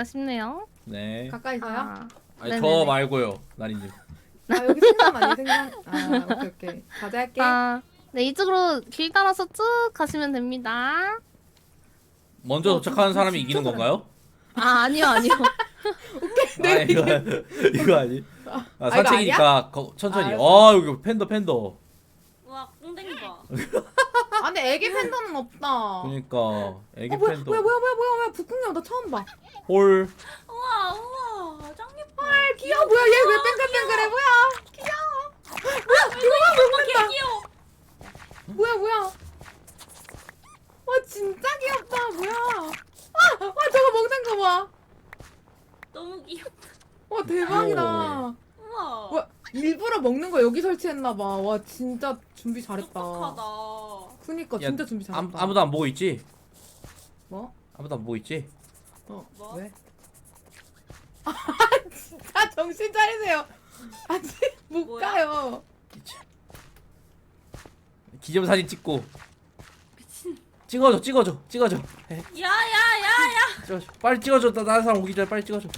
아쉽네요. 네. 가까이서요? 아니 네네네. 저 말고요, 나리님. 아 여기 생선 아니에요 생선? 아 오케이 오케이 가자 할게. 네, 이쪽으로 길 따라서 쭉 가시면 됩니다. 먼저 도착하는 사람이 이기는 건가요? 아니요, 아니요. 아 이거 아니. 아 이거 산책이니까 천천히. 알았어. 여기 팬더. 우와 꽁댕이 봐. 아 근데 애기 팬더는 없다. 그러니까 애기 뭐야 팬더. 뭐야 북극령 나 처음 봐. 홀. 우와 짱 예뻐. 헐 귀여워 뭐야 얘 왜 뺑글뺑글해 뭐야 귀여워. 뭐야 개 귀여워. 뭐야 와 진짜 귀엽다 뭐야. 와 저거 먹는 거 봐. 너무 귀엽다. 와 대박이다. 우와. 와 일부러 먹는 거 여기 설치했나 봐. 와 진짜 준비 잘했다. 똑똑하다. 그니까 야, 진짜 준비 잘했다. 아무도 안 보고 있지? 뭐? 아무도 안 보고 있지? 뭐? 왜? 진짜 정신 차리세요. 아직 못 뭐야? 가요. 기념사진 찍고 미친. 찍어줘. 야야야야. 찍어줘. 빨리 찍어줘. 다른 사람 오기 전에 빨리 찍어줘.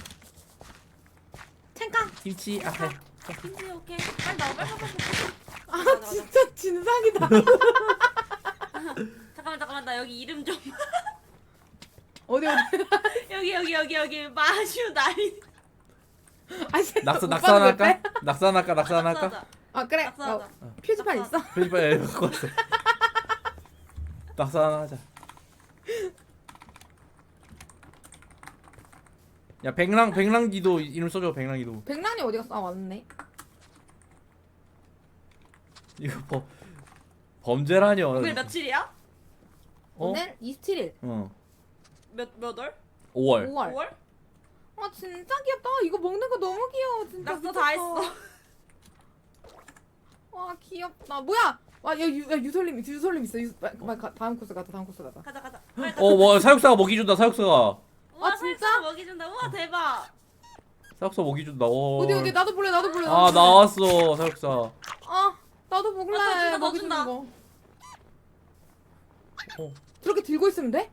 챙강. 김치 앞에. 김치 오케이. 빨리 나와 빨리. 아 진짜 진상이다. 잠깐만 나 여기 이름 좀. 어디 여기 마슈 나리. 낙산할까? 낙산할까? 아 그래. 낙서하자. 표지판 있어? 표지판에 갖고 왔어. 낙산하자. 야 백랑기도 이름 써줘. 백랑기도. 백란이 어디 갔어? 아 왔네. 이거 범죄라뇨. 오늘 며칠이야? 어? 오늘 27일. 몇 월? 5월. 5월. 5월? 아 진짜 귀엽다. 이거 먹는 거 너무 귀여워. 진짜. 낙서 다 미쳤어. 했어. 와 귀엽다. 뭐야? 와 유솔님 있어. 다음 코스 가자. 가자. 빨리 뭐 사육사가 먹이 준다. 사육사가. 우와 아, 진짜? 살짝 먹이 준다. 우와 대박. 사육사 먹이 준다. 어디 나도 볼래. 아 나왔어 사육사. 아 나도 먹을래. 너 먹이 준다. 주는 거. 어. 저렇게 들고 있으면 돼?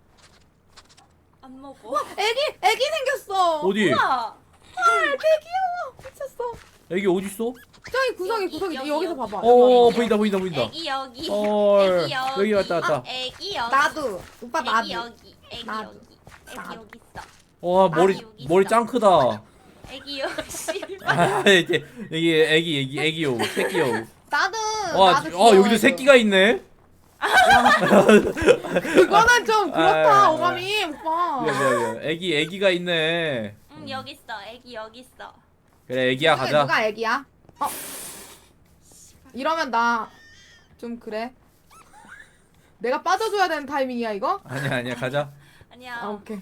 안 먹어. 애기 생겼어. 어디? 우와. 헐, 되게 귀여워. 미쳤어. 애기 어디 있어? 저기 구석에 여기, 여기서 여기. 봐봐. 보인다. 애기 여기. 헐. 애기 여기 왔다. 애기 여기. 나도. 오빠 나도. 애기 여기. 애기 나도. 여기. 애기 나도. 여기 있어. 와 여기 머리 있어. 짱 크다. 애기 여기. 아 이게 애기요. 새끼요. 나도. 와, 나도 여기도 귀여워, 새끼가 있네. 그거는 좀 그렇다. 아, 오감이 오빠. 미안. 애기가 있네. 응 여기 있어. 애기 여기 있어. 그래 애기야 누가- 가자. 누가 애기야? 이러면 나 좀 그래. 내가 빠져줘야 되는 타이밍이야 이거? 아니야 가자. 아니야. 아 오케이.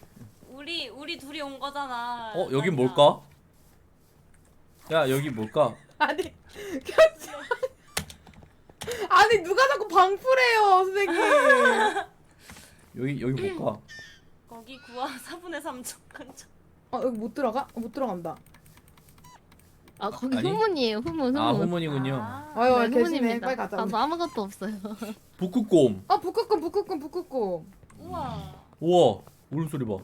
우리 둘이 온 거잖아. 여긴 뭘까? 야 여기 뭘까? 아니 아니 누가 자꾸 방풀해요 선생님. 여기 뭘까? 거기 구하 4분의 3 척간척. 여기 못 들어가? 못 들어간다. 거기 아니? 후문이에요. 후문. 아 후문이군요. 아유 네, 계시네. 후문입니다. 빨리 가자. 가서 아무것도 없어요. 북극곰. 북극곰. 우와. 우와 울음소리 봐.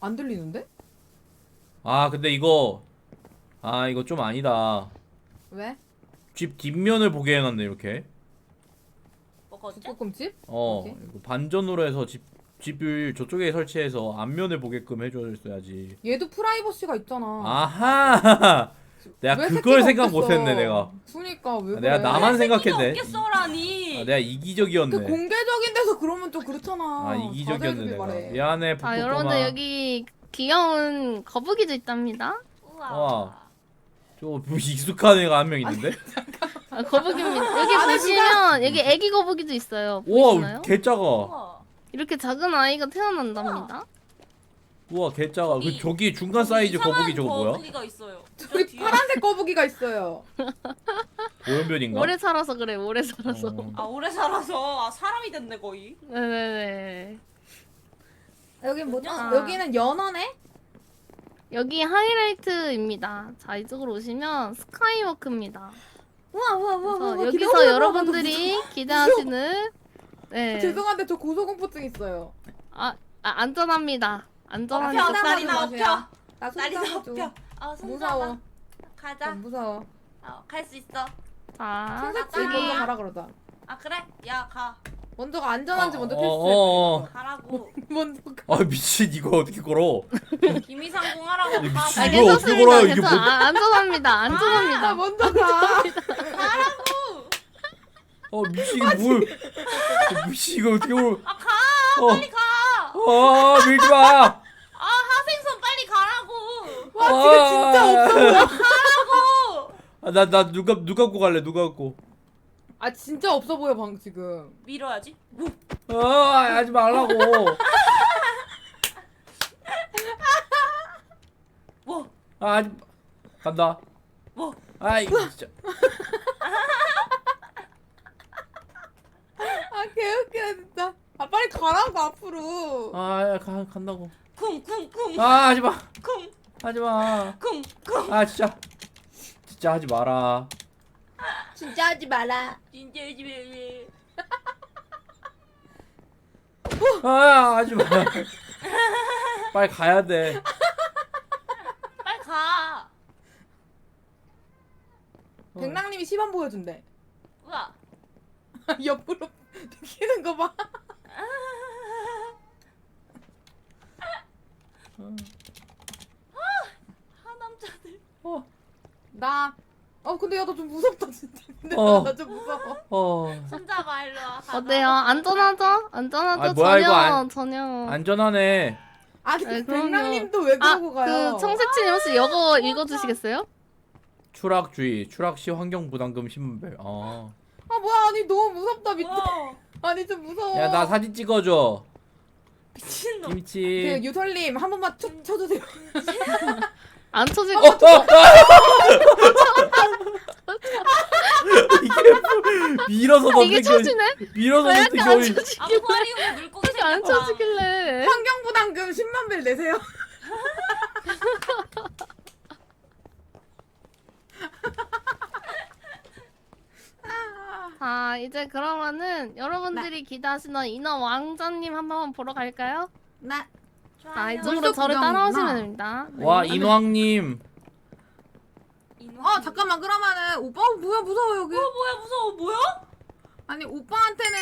안 들리는데? 아 근데 이거 좀 아니다. 왜? 집 뒷면을 보게 해놨네 이렇게. 뭐가 어째? 북극곰집? 이거 반전으로 해서 집을 저쪽에 설치해서 앞면을 보게끔 해줬어야지. 얘도 프라이버시가 있잖아. 아하. 내가 왜 그걸 새끼가 생각 없겠어? 못했네 내가. 그러니까 왜 내가 그래? 나만 생각했네. 없겠어라니. 내가 이기적이었네. 그 공개적인 데서 그러면 좀 그렇잖아. 이기적이었네 자제해주길 내가. 바래. 미안해 북극곰아. 여러분들 여기 귀여운 거북이도 있답니다. 우와. 저 익숙한 애가 한 명 있는데? 거북이입니다. 여기 안에 보시면 여기 애기 거북이도 있어요. 우와 보이시나요? 개 작아. 우와. 이렇게 작은 아이가 태어난답니다. 우와 개 작아. 저기 중간 사이즈 거북이 저거 뭐야? 거북이가 있어요. 저기 뒤에. 파란색 거북이가 있어요. 오연변인가? 오래 살아서 그래. 오래 살아서. 오래 살아서 사람이 됐네 거의. 네네네. 여기 뭐죠? 아. 여기는 연어네? 여기 하이라이트입니다. 자, 이쪽으로 오시면 스카이워크입니다. 그래서 여기서 여러분들이 기대하시는 네. 죄송한데 저 고소공포증 있어요. 안전합니다. 안전하니까 엎혀, 날이나 마세요. 엎혀. 나 날이나 손잡아줘. 엎혀. 손 무서워. 잡아. 가자. 난 무서워. 갈 수 있어. 자 청새치 여기. 먼저 가라 그러자. 아 그래? 야 가. 먼저가 안전한지 먼저 테스트. 가라고. 먼저 가. 아 미친 이거 어떻게 걸어? 김이상궁 하라고 가. 미친. 아, 이거 어떻게 걸어요? 이게 괜찮아. 뭐- 안전합니다. 아, 안전합니다. 먼저 가. 가라고. 미친 이거 뭘? 미친 이거 어떻게 걸어? 가. 어. 빨리 가. 밀지 마. 하생선 빨리 가라고. 와 지금 진짜 없어 보여. 가라고. 나 누가 갖고 갈래? 누가 갖고? 아 진짜 없어 보여 방 지금. 밀어야지. 하지 말라고. 뭐? 하지 간다. 뭐? 아이 진짜. 아 개웃기네 진짜. 아 빨리 가라고 앞으로. 간다고. 쿵쿵쿵. 하지 마. 쿵. 하지 마. 쿵쿵. 진짜 하지 마라. 진짜 하지 마라. 진짜 집에. 하지 마. 빨리 가야 돼. 빨리 가. 백랑님이 시범 보여준대. 우와. 옆으로 뛰는 거 봐. 하남자들. 근데 야 너 좀 무섭다 진짜. 근데 나 좀 무서워. 손잡아 일로 와. 가자. 어때요? 안전하죠? 안전하죠? 아, 뭐야, 이거 전혀. 안전하네. 아니 네, 백랑님도 왜 그러고 가요? 그 청새치님 혹시 이거 읽어주시겠어요? 추락주의, 추락시 환경부담금 10만벨. 아 뭐야 아니 너무 무섭다 밑에. 와. 아니 좀 무서워. 야, 나 사진 찍어줘. 미친놈. 그 김치. 유설님 한 번만 툭 쳐주세요. 안 쳐질 이게 밀어서 이게 넣는 쳐지네? 밀어서 왜 넣는 이렇게 안 거이. 쳐지길래? 아쿠아리움에 물고기 생겼다. 안 쳐지길래? 환경부담금 10만 벨 내세요. 자 이제 그러면은 여러분들이 기대하시는 인어 왕자님 한 번 보러 갈까요? 네. 자 이쪽으로 물속 저를 구경이구나. 따라오시면 됩니다. 와, 인왕님. 잠깐만 그러면은 오빠 뭐야 무서워 여기. 뭐야 무서워 뭐야? 아니 오빠한테는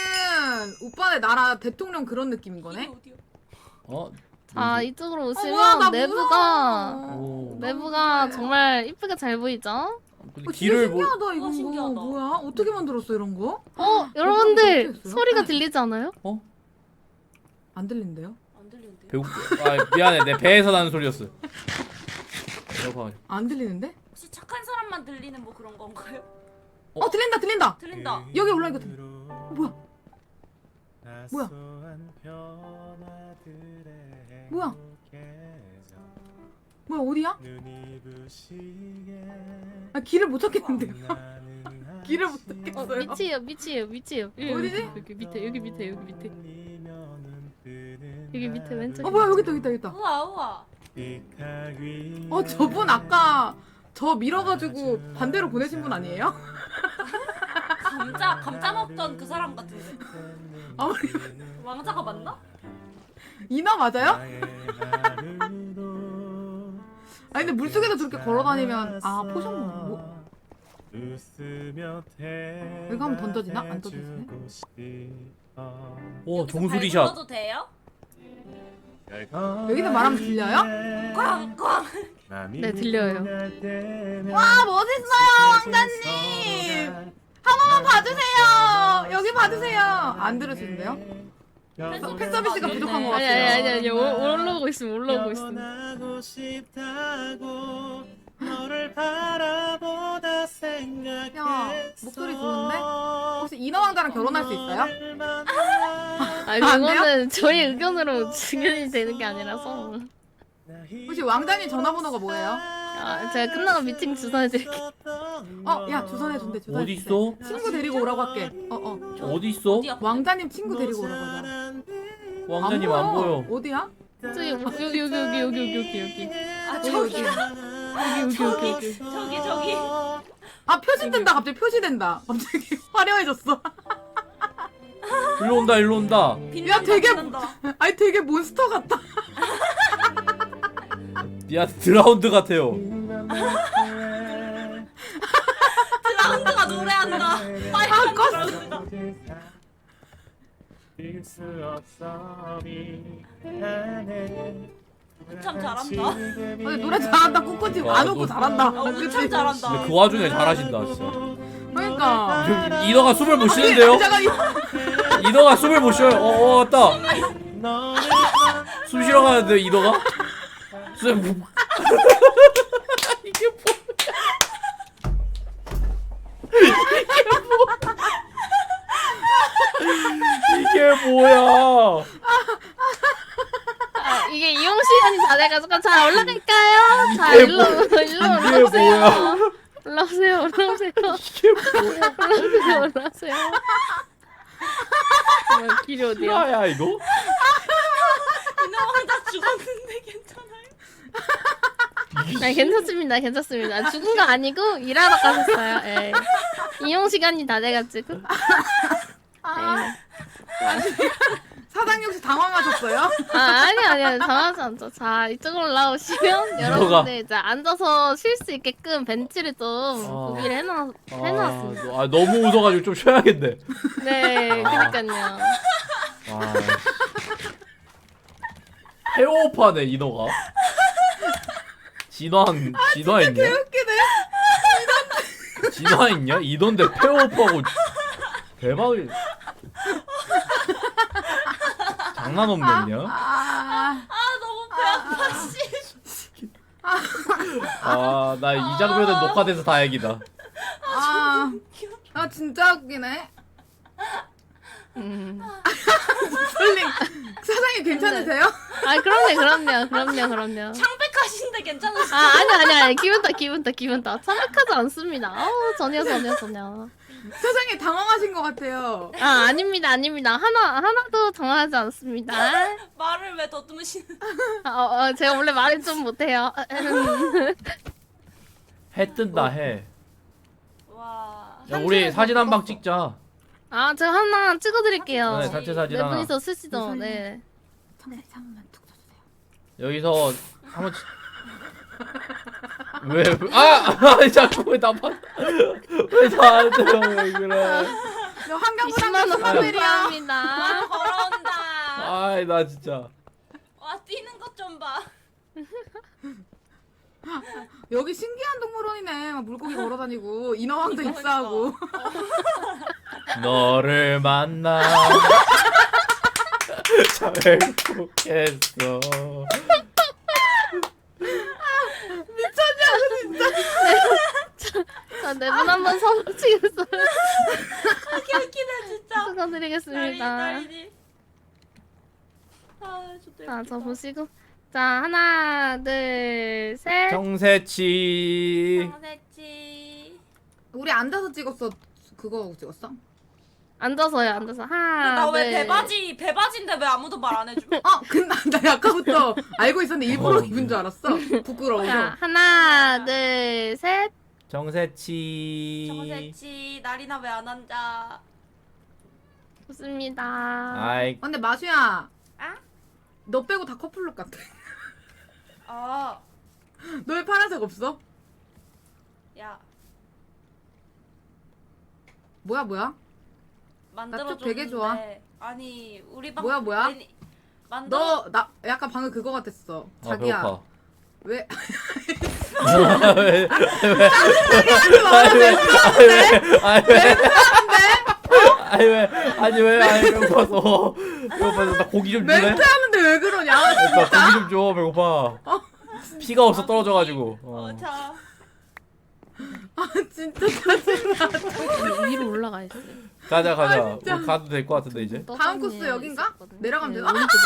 오빠네 나라 대통령 그런 느낌인 거네. 이게 어디야? 자 이쪽으로 뭐야, 오시면 나 내부가 무서워. 오. 내부가 정말 이쁘게 잘 보이죠? 근데 진짜 길을 뭐 신기하다 이거 신기하다. 뭐야? 어떻게 만들었어 이런 거? 여러분들 어떻게 했어요? 소리가 네. 들리지 않아요? 안 들린대요? 안 들리는데. 배고 미안해. 내 배에서 나는 소리였어. 여봐. 안 들리는데? 혹시 착한 사람만 들리는 뭐 그런 건가요? 들린다 들린다. 들린다. 여기 올라가거든. 뭐야? 뭐야? 뭐야? 뭐야 어디야? 아 길을 못 찾겠는데. 길을 못 찾겠어요. 밑이에요. 어디지? 여기 밑에. 여기 밑에 왼쪽. 뭐야 여기 있다. 우와. 저분 아까 저 밀어가지고 반대로 보내신 분 아니에요? 감자 먹던 그 사람 같은데. 아무리 왕자가 맞나? 인어 맞아요? 아니 근데 물속에서 저렇게 걸어다니면 포션 먹는 거? 여기 한번 던져지나? 안 던져지네? 와, 정수리샷. 밟아도 돼요? 여기서 말하면 들려요? 꽝꽝. 네 들려요. 와 멋있어요 왕자님! 한 번만 봐주세요! 여기 봐주세요! 안 들으시는데요? 팬 서비스가 부족한 것 같아요. 아니 올라오고 있음. 야 목소리 좋은데? 혹시 인어왕자랑 결혼할 수 있어요? 아니 안 돼요? 이거는 저희 의견으로 증언이 되는 게 아니라서. 혹시 왕자님 전화번호가 뭐예요? 제가 끝나고 미팅 주선해드릴게요. 야 주선해준대 주선해준대. 어디 있어? 친구 데리고 오라고 할게. 어디 있어? 어디야? 왕자님 친구 데리고 오라고 하자. 왕자님 안 보여. 어디야? 저기 여기. 아 여기. 저기. 아 표시된다 갑자기 표시된다. 갑자기 화려해졌어. 일로 온다. 야, 되게- 빛난다. 아니 되게 몬스터 같다. 미안 드라운드 같아요. 드라운드가 노래한다. 빨간 드라운드가. 참 잘한다. 아니, 노래 잘한다. 코코집 안 오고 잘한다. 참 잘한다. 근데 그 와중에 잘하신다 진짜. 그러니까. 지금 이너가 숨을 못 쉬는데요? 잠깐 이너가 숨을 못 쉬어요. 왔다. 숨 쉬러 가는데 이너가? 이게 이게 뭐야? 아, 이게 이용 시간이 다 돼가지고 자 올라갈까요? 자 이게 일로 이게 올라오세요. 뭐야? 올라오세요 올라오세요. 이게 뭐야? 올라오세요. 길이 어디야? 실화야 이거? 이놈아 나 죽었는데 괜찮아요? 네, 괜찮습니다. 괜찮습니다. 죽은 거 아니고 일하러 가셨어요. 예. 이용 시간이 다 돼가지고. 예. 사장님 혹시 당황하셨어요? 아니 당하지 않죠. 자 이쪽으로 올라오시면 여러분들 이제 앉아서 쉴 수 있게끔 벤치를 좀 구비를 해놨습니다. 아 너무 웃어가지고 좀 쉬어야겠네. 네, 그니까요. 아. 페어파네 이너가. 진화 있냐? 개웃기네. 진화 있냐? 이던데 페어파고 대박이. 장난 없네냐? 아, 너무 배 아파 씨. 나 이 장면은 녹화돼서 다행이다. 아 진짜 웃기네. 솔님 사장님 괜찮으세요? 아 그럼요. 창백하신데 괜찮으시죠? 아 아니 기분 다 참백하지 않습니다. 전혀. 사장님 당황하신 것 같아요. 아 아닙니다. 하나도 당하지 않습니다. 말을 왜 더듬으시는? 제가 원래 말을 좀 못해요. 해 뜬다 해. 와. 야 우리 사진 한 방 찍자. 아 제가 하나 찍어드릴게요. 네, 단체 사진 네 하나. 분이서 쓰시죠. 네. 청색 한번 툭 쳐주세요. 여기서 한번 왜 자꾸 왜 나만 왜 나한테 왜 그래? 저 환경부 20만 원 사람들이야. 감사합니다. 걸어온다. 아이 나 진짜. 와 뛰는 것 좀 봐. 여기 신기한 동물원이네. 막 물고기 걸어다니고 인어왕도 입사하고. 너를 만나 참 행복했어. 자, 네 분 한번 선물 치겠어요. 웃기네 진짜. 축하드리겠습니다. 난리지. 아 좋다. 자, 저 보시고. 자, 하나, 둘, 셋. 정세치. 정세치. 우리 앉아서 찍었어. 그거 찍었어? 앉아서요, 앉아서. 하나, 나 왜 둘. 배바지인데 왜 아무도 말 안 해줘? 근데 나 아까부터 알고 있었는데 일부러 어. 입은 줄 알았어. 부끄러워서. 자, 하나, 둘, 셋. 정세치. 정세치 날이나 왜 안 앉아? 좋습니다. 아이 근데 마수야, 아? 너 빼고 다 커플룩 같아. 아, 너 왜 파란색 없어? 야 뭐야? 만들어 쪽 되게 좋아. 아니 우리 방 뭐야? 만들어. 너 나 약간 방금 그거 같았어. 자기야. 배고파. 왜? 왜? 아니 왜 배고파서 나 고기 좀 줄래? 멘트 하는데 왜 그러냐? 나 고기 좀 줘. 배고파. 피가 없어 떨어져가지고. 자. 아 진짜 짜증나. 위로 올라가 있어요. 가자. 진짜. 우리 가도 될 것 같은데 이제. 다음 코스 여긴가? 내려가면 되나? 오른쪽에.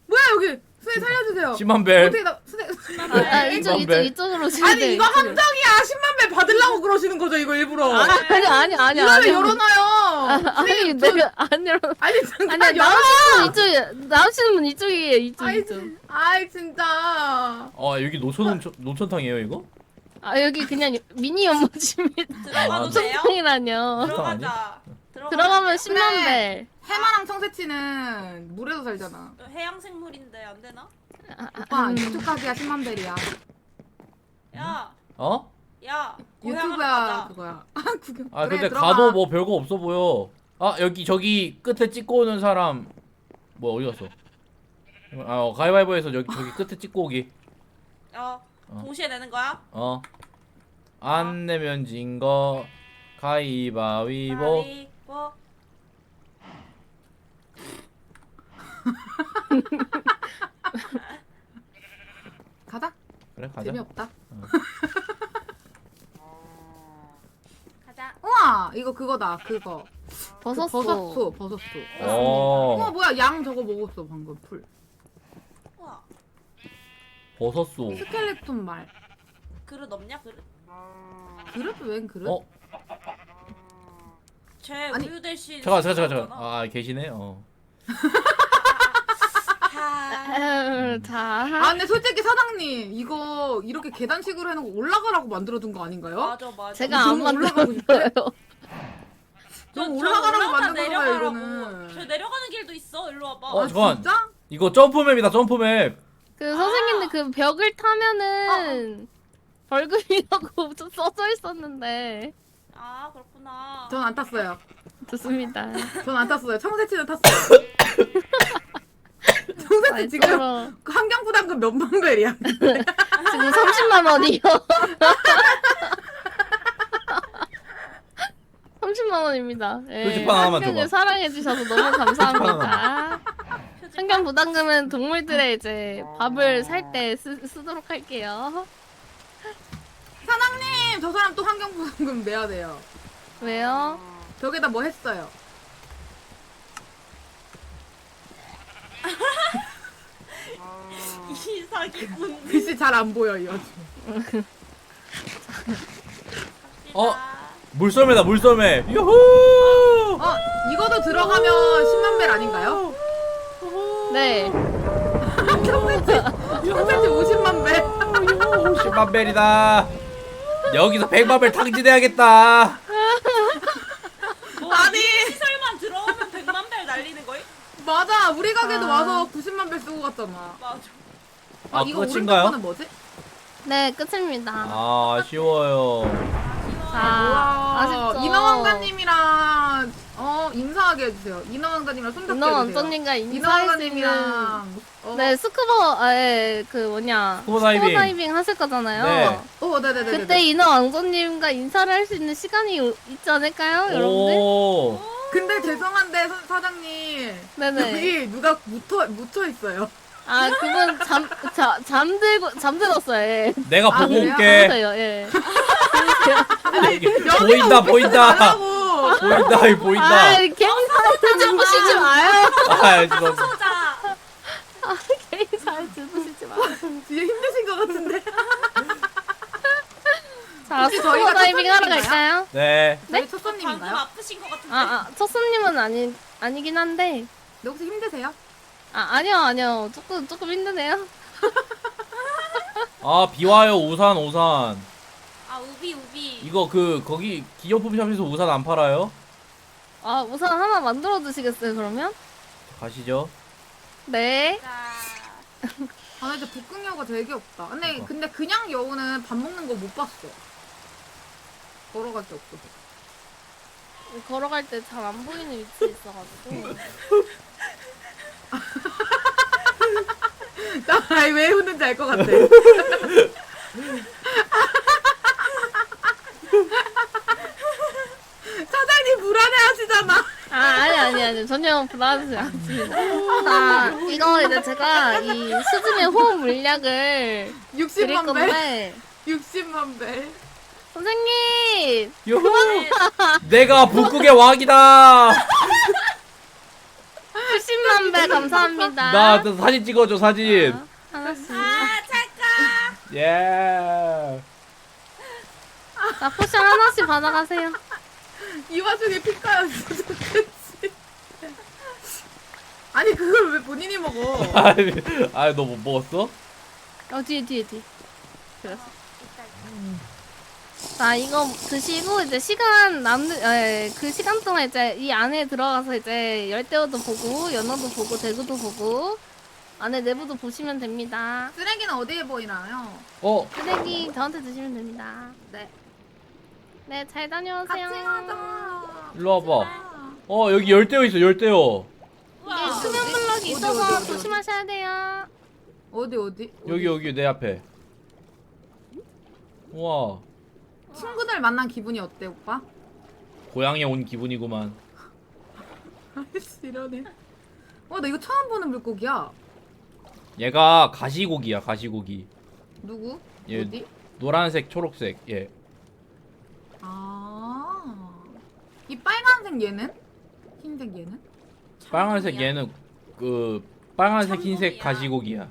뭐야 여기? 선생님 살려주세요. 10만 벨. 어떻게 나 선생님? 이쪽으로 오시면 아니 이거 함정이야. 10만 배 받으려고 그러시는 거죠 이거 일부러. 아니. 이거를 열어놔요. 아니, 내가 안 열어. 아니 잠깐 아니, 열어. 나오시는 분 이쪽이에요, 이쪽. 아이 진짜. 여기 노천탕이에요 이거? 아, 여기 그냥 미니 연못입니다. 들어가도 돼요? 청탕이라뇨. 들어가자. 들어가면 10만 배. 해마랑 청새치는 물에서 살잖아. 해양 생물인데 안 되나? 오빠 유튜브 가기야 10만 벨이야. 야, 어? 야, 고향으로 유튜브야 가자. 그거야. 구경. 아 그래, 근데 들어가. 가도 뭐 별거 없어 보여. 아 여기 저기 끝에 찍고 오는 사람 뭐 어디 갔어? 가위바위보에서 저기 끝에 찍고 오기. 동시에 내는 거야? 안 내면 진 거 가위바위보. 가위바위보. 가자. 그래 가자. 재미없다. 가자. 우와 이거 그거다 그거. 버섯소. 버섯소. 어. 우와 뭐야 양 저거 먹었어 방금 풀. 우와. 버섯소. 스켈레톤 말. 그릇 없냐 그릇? 그릇 웬 그릇? 쟤 아니, 우유 대신. 잠깐. 아 계시네. 자. 아 근데 솔직히 사장님 이거 이렇게 계단식으로 해놓고 올라가라고 만들어둔 거 아닌가요? 맞아. 제가 안 너무 올라가고 만들었어요. 너무 올라가라고 만든 거야 내려가라고. 이거는. 저 내려가는 길도 있어. 일로 와봐. 어, 잠깐. 진짜? 이거 점프맵이다 점프맵. 그 선생님들 그 벽을 타면은 벌금이라고 써져 있었는데. 아 그렇구나. 전 안 탔어요. 좋습니다. 전 안 탔어요. 청새치는 탔어요. 청새치 지금 지금 환경 부담금 몇만 벨이야. 30만 원이요. 30만 원입니다. 표지판 하나만 환경을 줘봐. 사랑해 주셔서 너무 감사합니다. 환경 부담금은 동물들의 이제 밥을 살 때 쓰도록 할게요. 사장님 저 사람 또 환경 부담금 내야 돼요. 왜요? 벽에다 뭐 했어요? 이 사기꾼. 글씨 잘 안 보여 이 여주. 물썰매다 물썰매. 유후. 이거도 들어가면 10만 벨 아닌가요? 네. 청새치 50만 벨. 10만 벨이다. 여기서 100만 벨 탕진해야겠다. 아니 시설만 들어오면 100만 벨 날리는 거임? 맞아 우리 가게도 와서 90만 벨 쓰고 갔잖아. 맞아. 이거 끝인가요? 오른쪽 거는 뭐지? 네, 끝입니다. 아쉬워요. 자, 와, 아쉽죠. 인어왕자님이랑 인사하게 해주세요. 인어왕자님이랑 손잡게 인어 해주세요. 왕자님과 인사했으면 인어왕자님이랑 네, 그 뭐냐 스쿠버 다이빙 하실 거잖아요. 네. 네네네. 그때 인어 왕자님과 인사를 할 수 있는 시간이 있지 않을까요, 여러분들? 오. 근데 죄송한데 사장님 네네. 여기 누가 묻혀 있어요. 아, 그분 잠들었어요. 예. 내가 보고 그래요? 올게. 그래요, 예. 보인다 보인다. 말라고. 보인다 이 보인다. 아, 개인 사이트 주무시지 마요. 죄송. 소자. 개인 사이트 주무시지 마요. 진짜 힘드신 것 같은데. 자, 혹시 저희가 스쿠버 다이빙 하러 첫 손님인가요? 갈까요? 네. 저희 첫 방금 손님인가요? 아프신 것 같은데. 첫 손님은 아니긴 한데. 네, 혹시 힘드세요? 아니요. 조금 힘드네요. 비 와요 우산. 아 우비. 이거 거기 기념품샵에서 우산 안 팔아요? 우산 하나 만들어 두시겠어요, 그러면? 가시죠. 네. 자. 근데 북극여우가 되게 없다. 근데 그러니까. 근데 그냥 여우는 밥 먹는 거 못 봤어. 걸어갈 때 없어서. 걸어갈 때 잘 안 보이는 위치에 있어가지고. 나 왜 웃는지 알 것 같아. 사장님 불안해하시잖아. 아니. 전혀 불안하지 않습니다. 이거 이제 제가 이 수중의 호흡 물약을 드릴 60만 벨. 건데. 60만 벨. 선생님! 유후. 내가 북극의 왕이다. 70만 배 감사합니다. 나 사진 찍어줘 사진. 하나씩. 잠깐. 예. 자, 포션 하나씩 받아가세요. 이 와중에 피카였어 좋겠지. 아니 그걸 왜 본인이 먹어? 너 못 먹었어? 뒤에. 그래서. 자, 이거 드시고 이제 그 시간 동안 이제 이 안에 들어가서 이제 열대어도 보고 연어도 보고 대구도 보고 안에 내부도 보시면 됩니다. 쓰레기는 어디에 보이나요? 쓰레기 저한테 주시면 됩니다. 네. 네, 잘 다녀오세요. 같이 가자. 일로 와봐. 여기 열대어 있어, 열대어. 이게 수면 블럭이 어디, 있어서 어디? 조심하셔야 돼요. 어디? 여기 내 앞에. 우와, 친구들 만난 기분이 어때, 오빠? 고향에 온 기분이구만. 아이씨, 이러네. 나 이거 처음 보는 물고기야. 얘가 가시고기야, 가시고기. 누구? 얘 어디? 노란색, 초록색. 얘. 아. 이 빨간색 얘는? 흰색 얘는? 빨간색 얘는 빨간색, 흰색 참돔이야. 가시고기야.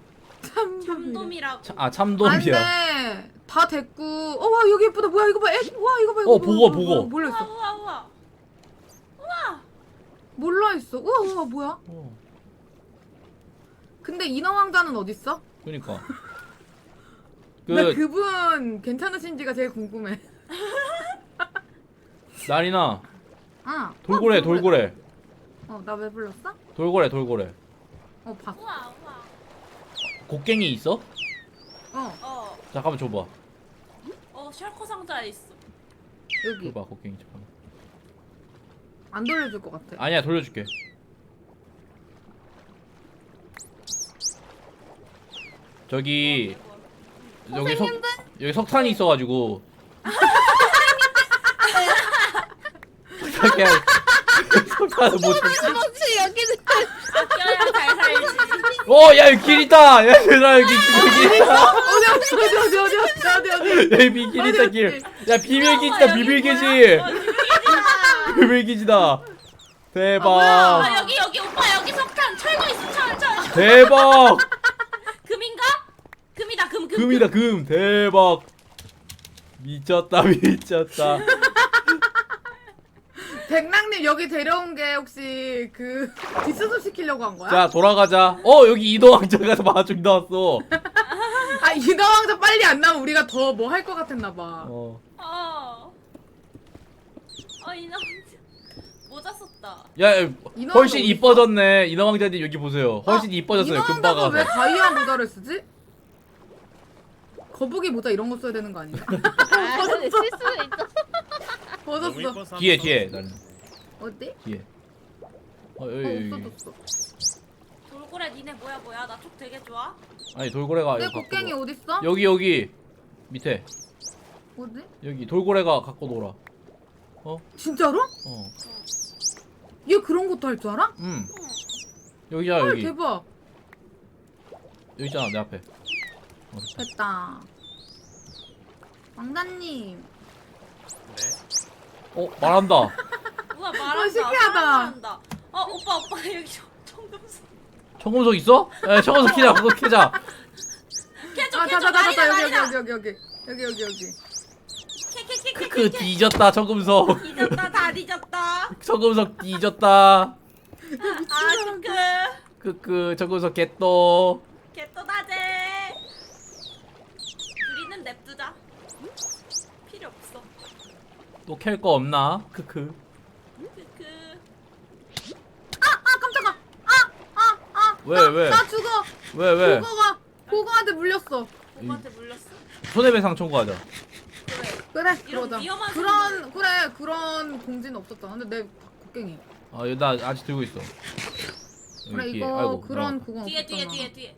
참돔이라고. 참돔이야. 안돼. 다 됐고. 와 여기 예쁘다. 뭐야 이거 봐. 와 이거 봐. 이거 보고, 봐, 보고. 몰라 있어. 우와. 몰라 있어. 우와 뭐야? 근데 인어왕자는 어디 있어? 그니까. 나 그분 괜찮으신지가 제일 궁금해. 나리나, 아. 돌고래. 나 왜 불렀어? 돌고래. 봤어. 우와. 곡괭이 있어? 어. 잠깐만 줘봐. 셜커 상자에 있어. 여기. 줘봐, 곡괭이 잠깐만. 안 돌려줄 것 같아. 아니야, 돌려줄게. 저기 여기 석탄이 있어가지고. 석탄 석탄은 못. 그렇지, 여기는. 아껴야 잘 살지. 야 여기 길 있다. 야 얘들아 여기 길 있다. 어디? 여기 길 있다 길. 야 비밀기지다 비밀기지. 비밀기지다. 대박. 여기 오빠 여기 석탄 철거 있어 철. 대박. 금인가? 금이다 금. 금이다 금. 대박. 미쳤다. 백랑님 여기 데려온 게 혹시 그 뒷수습 시키려고 한 거야? 자 돌아가자. 여기 이동왕자가 마중 나왔어. 아 인어왕자 빨리 안 나면 우리가 더 뭐 할 것 같았나 봐. 이놈 모자 썼다. 야 인어왕자 훨씬 어디 이뻐졌네. 인어왕자님 여기 보세요. 훨씬 이뻐졌어요. 인어왕자가 금바가. 왜 다이아 모자를 쓰지? 거북이 모자 이런 거 써야 되는 거 아니야? 아, 근데 실수가 있어. 벗었어. 뒤에 나는 어디? 뒤에. 여기. 없어졌어. 돌고래 니네 뭐야? 나 촉 되게 좋아. 아니 돌고래가 내 이거 갖고 곡괭이 놀아. 어딨어? 여기 밑에 어디? 여기 돌고래가 갖고 놀아. 진짜로? 얘 그런 것도 할 줄 알아? 여기야 헐 여기. 대박. 여기 있잖아 내 앞에. 됐다. 왕자님. 말한다. 우와 말한다. 신기하다. 말한다. 오빠 여기 청금석. 청금석 있어? 야 청금석 키자. 그거 키자. 아 자자자자 여기. 그 뒤졌다 청금석. 뒤졌다 다 뒤졌다. 청금석 뒤졌다. 시크. 청금석 개또. 개또다제. 우리는 냅두자. 필요 없어. 또 캘 거 없나? 크크. 깜짝아. 왜? 나 죽어. 왜? 고거한테 물렸어. 오빠한테 물렸어. 손해배상 청구하자. 그래 이런 그러자. 위험한 그런 공지는 없었잖아. 근데 내 곡괭이. 여기 나 아직 들고 있어. 여기 그래 뒤에. 이거 아이고, 그런 그건 뒤에 없었잖아. 뒤에.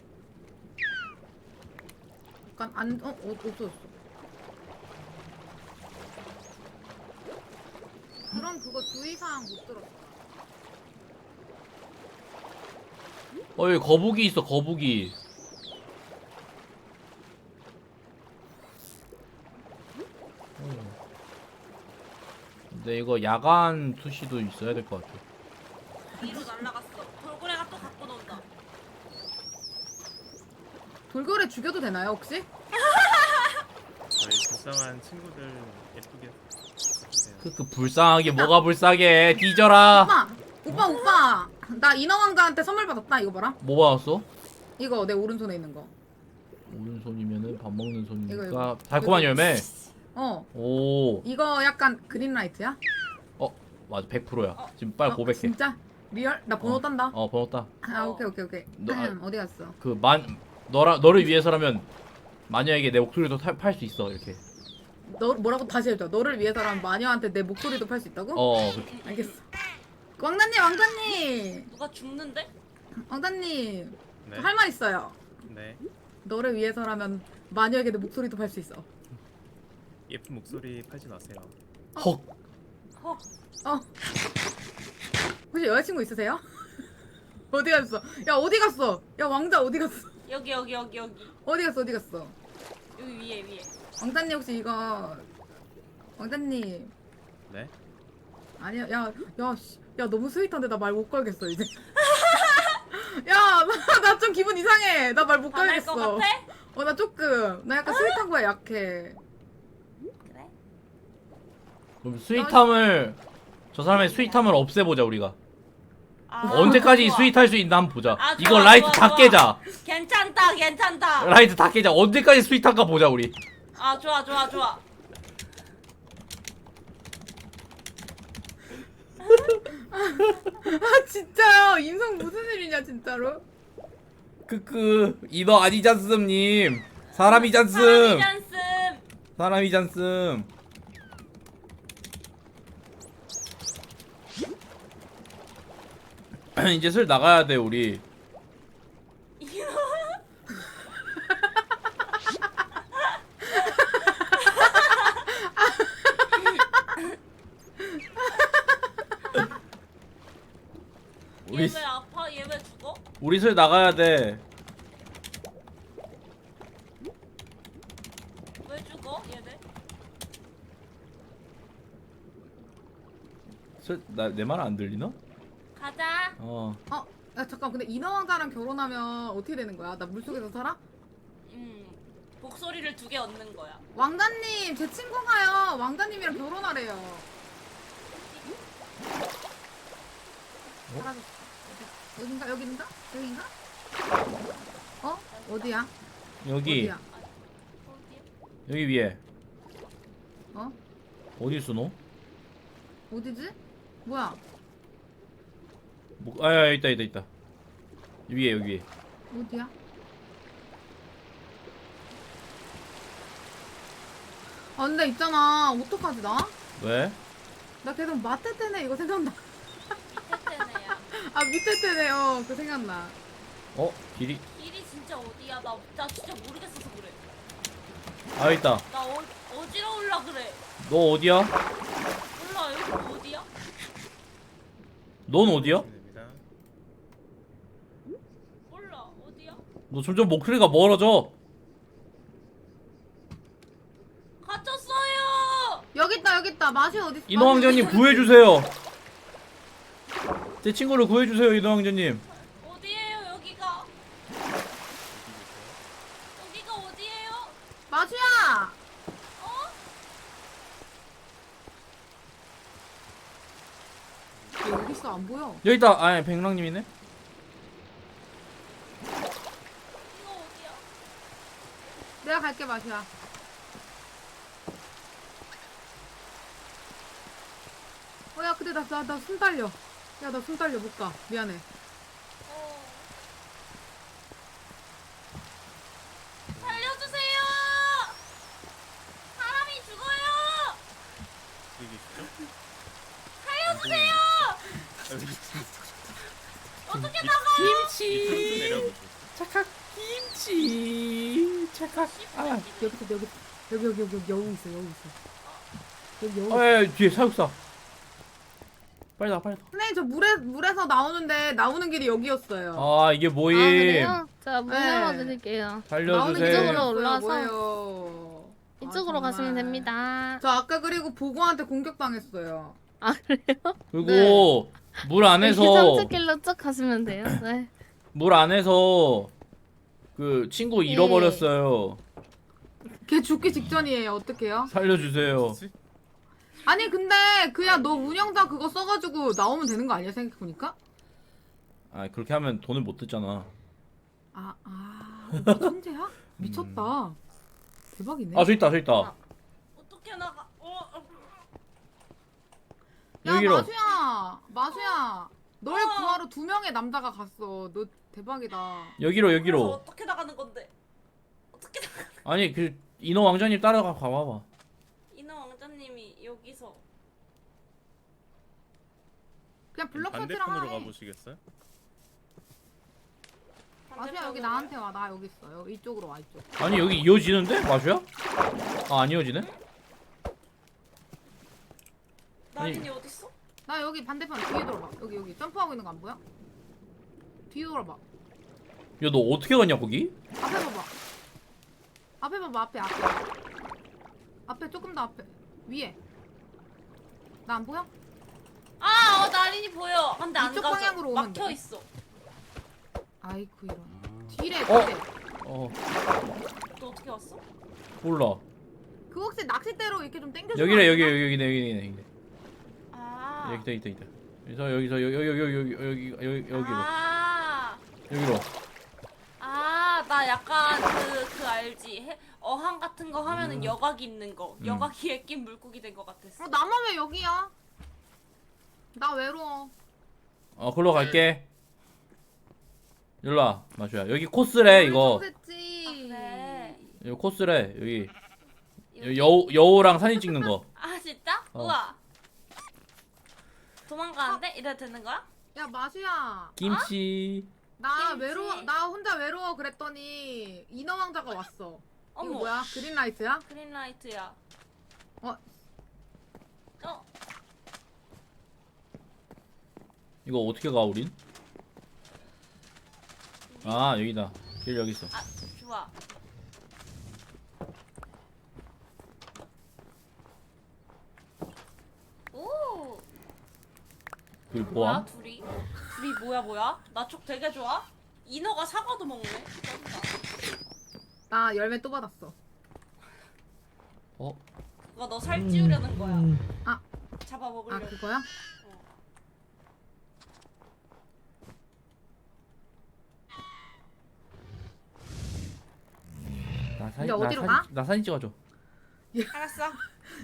약간 없어졌어. 그런 그거 주의사항 못 들었어. 여기 거북이 있어 거북이. 근데 이거 야간 투시도 있어야 될 것 같아. 위로 날라갔어. 돌고래가 또 갖고 논다. 돌고래 죽여도 되나요 혹시? 저희 불쌍한 친구들 예쁘게 해주세요. 불쌍하게 뭐가 불쌍해. 뒤져라. 오빠 나 인어왕자한테 선물 받았다. 이거 봐라. 뭐 받았어? 이거 내 오른손에 있는 거. 오른손이면은 밥 먹는 손이니까 이거. 달콤한 열매. 이거 약간 그린라이트야? 맞아 100%야. 지금 빨리 고백해. 진짜? 리얼? 나 번호 딴다. 번호 따. 아 오케이. 너, 어디 갔어? 너를 위해서라면 마녀에게 내 목소리도 팔 수 있어 이렇게. 너 뭐라고 다시 해줘. 너를 위해서라면 마녀한테 내 목소리도 팔 수 있다고? 그렇게. 알겠어. 왕자님. 누가 죽는데? 왕자님. 네. 할 말 있어요. 네. 너를 위해서라면 마녀에게 내 목소리도 팔 수 있어. 예쁜 목소리 팔지 마세요. 헉. 헉. 혹시 여자친구 있으세요? 어디 갔어? 야 어디 갔어? 야 왕자 어디 갔어? 여기. 어디 갔어? 여기 위에. 왕자님 혹시 이거 왕자님 네. 아니야 야 너무 스윗한데 나 말 못 걸겠어 이제. 야 나 좀 기분 이상해. 나 말 못 반할 것 걸겠어. 같아? 나 조금 나 약간 스윗한 거에 약해. 그래? 그럼 스윗함을 저 사람의 스윗함을 없애보자 우리가. 아, 언제까지 좋아. 스윗할 수 있나 한번 보자. 아, 이거 좋아, 라이트 좋아, 다 좋아. 깨자. 괜찮다. 라이트 다 깨자. 언제까지 스윗한가 보자 우리. 아, 좋아. 아 진짜요? 인성 무슨 일이냐 진짜로? 이너 아니잖음님. 사람이잖음. 사람이잖음. 사람이잖음. 이제 슬 나가야 돼 우리. 우리 얘 왜 아파? 얘 왜 죽어? 우리 슬 나가야 돼. 왜 죽어? 얘네? 내 말 안 들리나? 가자. 야 잠깐 근데 인어왕자랑 결혼하면 어떻게 되는 거야? 나 물속에서 살아? 목소리를 2개 얻는 거야. 왕자님 제 친구가요. 왕자님이랑 결혼하래요. 사라졌어. 여긴가? 어디야? 여기 어디야? 어디야? 여기 위에. 어? 어디 있어 너? 어디지? 뭐야? 있다. 위에 여기 위에. 어디야? 아 근데 있잖아 어떡하지 나? 왜? 나 계속 마테테네 이거 생각나. 테테네야. 아 밑에 때네요 그 생각나. 길이. 길이 진짜 어디야? 나 진짜 모르겠어서 그래. 있다. 나 어지러울라 그래. 너 어디야? 몰라, 여기 어디야? 넌 어디야? 됩니다. 몰라, 어디야? 너 점점 목소리가 멀어져. 갇혔어요! 여기 있다 마시 어디 있어? 인어왕자님 구해주세요. 제 친구를 구해주세요 인어왕자님. 어디에요, 여기가? 여기가 어디에요? 마시야. 여기 있어 안 보여. 여기 있다. 백랑님이네. 이거 어디야? 내가 갈게 마시야. 야 근데 나 숨 딸려. 야 나 숨 딸려 못 가. 미안해. 살려주세요! 사람이 죽어요! 여기 있죠? 살려주세요! 어떻게 나가? 김치. 내려보세요. 착각. 김치. 착각. 여기 있어. 여기. 뒤에 사육사. 빨리 나. 선생님 저 물에서 나오는 길이 여기였어요. 이게 뭐임? 그래요? 자, 문 네. 열어드릴게요. 나오는 살려주세요. 이쪽으로 올라와서. 뭐예요? 이쪽으로 가시면 됩니다. 저 아까 그리고 보고한테 공격당했어요. 아, 그래요? 그리고 물 안에서 산책길로 쭉 가시면 돼요. 네. 물 안에서 그 친구 잃어버렸어요. 걔 죽기 직전이에요. 어떡해요? 살려주세요. 뭐지? 아니 근데 그냥 너 운영자 그거 써가지고 나오면 되는 거 아니야 생각해보니까? 그렇게 하면 돈을 못 듣잖아. 오빠 천재야? 미쳤다. 대박이네. 저 있다. 어떻게 나가? 야 여기로. 마수야. 널 구하러 2명의 남자가 갔어. 너 대박이다. 여기로 그래서 여기로. 어떻게 나가는 건데? 어떻게 나가? 아니 그 인어 왕자님 따라가 가봐봐. 인어 왕자님이 여기서 그냥 블럭 설치랑 반대편으로 하나 해. 가보시겠어요? 마수야 여기 나한테 와. 나 여기 있어. 여기 이쪽으로 와 이쪽. 아니 여기 이어지는데 마주야? 아 안 이어지네? 나린이 어딨어? 나 여기 반대편 뒤에 돌아봐. 여기 점프하고 있는 거 안 보여? 뒤에 돌아봐. 야 너 어떻게 갔냐 거기? 앞에 봐봐. 앞에 봐봐. 앞에. 앞에 조금 더 앞에. 위에. 나 안 보여? 나린이 보여. 근데 안 이쪽 가져. 방향으로 오면 막혀 돼. 있어. 아이쿠 이런. 뒤래. 어 너 어떻게 왔어? 몰라. 그 혹시 낚싯대로 이렇게 좀 당겨주면 여기래 안 여기 되나? 여기네. 아. 여기다. 여기서 여기로. 여기로. 나 약간 그 알지? 어항 같은 거 하면은 여각 있는 거. 여각이에 낀 물고기 된 거 같았어. 나만 왜 여기야? 나 외로워. 글로 갈게. 일로와 마주야. 여기 코스래 이거. 했지. 그래. 여기 코스래 여기. 여우랑 사진 찍는 거. 아 진짜? 어. 우와. 도망가는데? 이래도 되는 거야? 야 마수야. 김치. 나 김치. 외로워. 나 혼자 외로워 그랬더니 인어 왕자가 왔어. 어머. 이거 뭐야? 그린라이트야? 그린라이트야. 어. 이거 어떻게 가 우린? 아 여기다. 길 여기 있어. 좋아. 오. 길 뭐야 보아. 둘이 뭐야? 나 쪽 되게 좋아. 인어가 사과도 먹네. 나 열매 또 받았어. 그거 너 살 찌우려는 거야. 아. 잡아 먹으려고. 아 그거야? 근데 어디로 가? 나 사진 찍어줘. 알았어.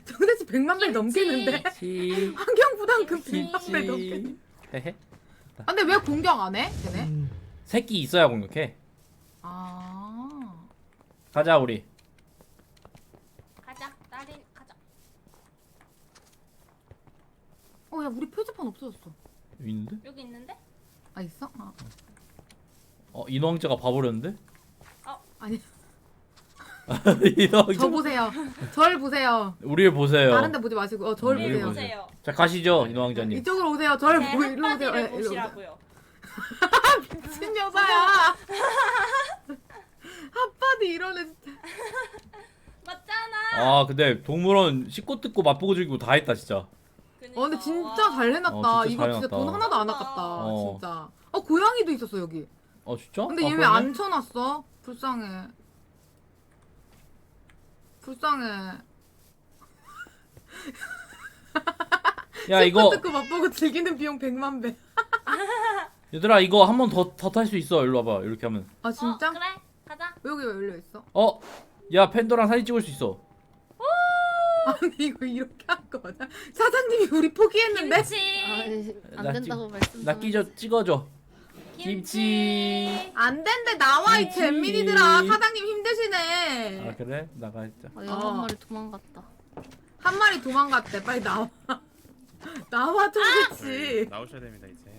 저 대체 100만 배 넘겠는데? 치. 환경 부담금 김치. 100만 배 넘겠. 치. 헤헤. 아, 근데 왜 공격 안 해? 쟤네? 새끼 있어야 공격해. 아. 가자 우리. 가자. 나린 가자. 야 우리 표지판 없어졌어. 여기 있는데? 여기 있는데? 아 있어? 아. 인어왕자가 봐버렸는데? 아니 인어왕자. 저 보세요. 절 보세요. 우리를 보세요. 다른 데 보지 마시고 절 우리 보세요. 보세요. 자 가시죠 인어왕자님. 이쪽으로 오세요. 절 제 보 일로 오세요. 햇바디를 네, 일로 오세요. 보시라고요. 미친 여자야. 핫바디 이러네 진짜. 맞잖아. 아 근데 동물원 씻고 뜯고 맛보고 즐기고 다 했다 진짜. 그니까. 근데 진짜 잘 해놨다. 진짜 이거 잘 진짜 돈 해놨다. 하나도 안 아깝다. 어. 진짜. 고양이도 있었어 여기. 진짜? 근데 아, 얘 왜 그러네? 안 쳐놨어? 불쌍해. 야 이거 뜯고 맛보고 즐기는 비용 100만 배. 얘들아 이거 한 번 더 탈 수 있어. 일로 와봐. 이렇게 하면. 아 진짜? 그래. 가자. 여기 왜 열려 있어? 야 팬더랑 사진 찍을 수 있어. 아니 이거 이렇게 한 거 맞아? 사장님이 우리 포기했는데? 김치. 안 된다고 말씀. 나 찍어줘. 김치. 안 된대 나와 이 김치. 잼민이들아. 사장님 힘드시네. 아 그래? 나가 있자. 여섯 마리 도망갔다. 한 마리 도망갔대. 빨리 나와. 나와 좀 그치. 나오셔야 됩니다 이제.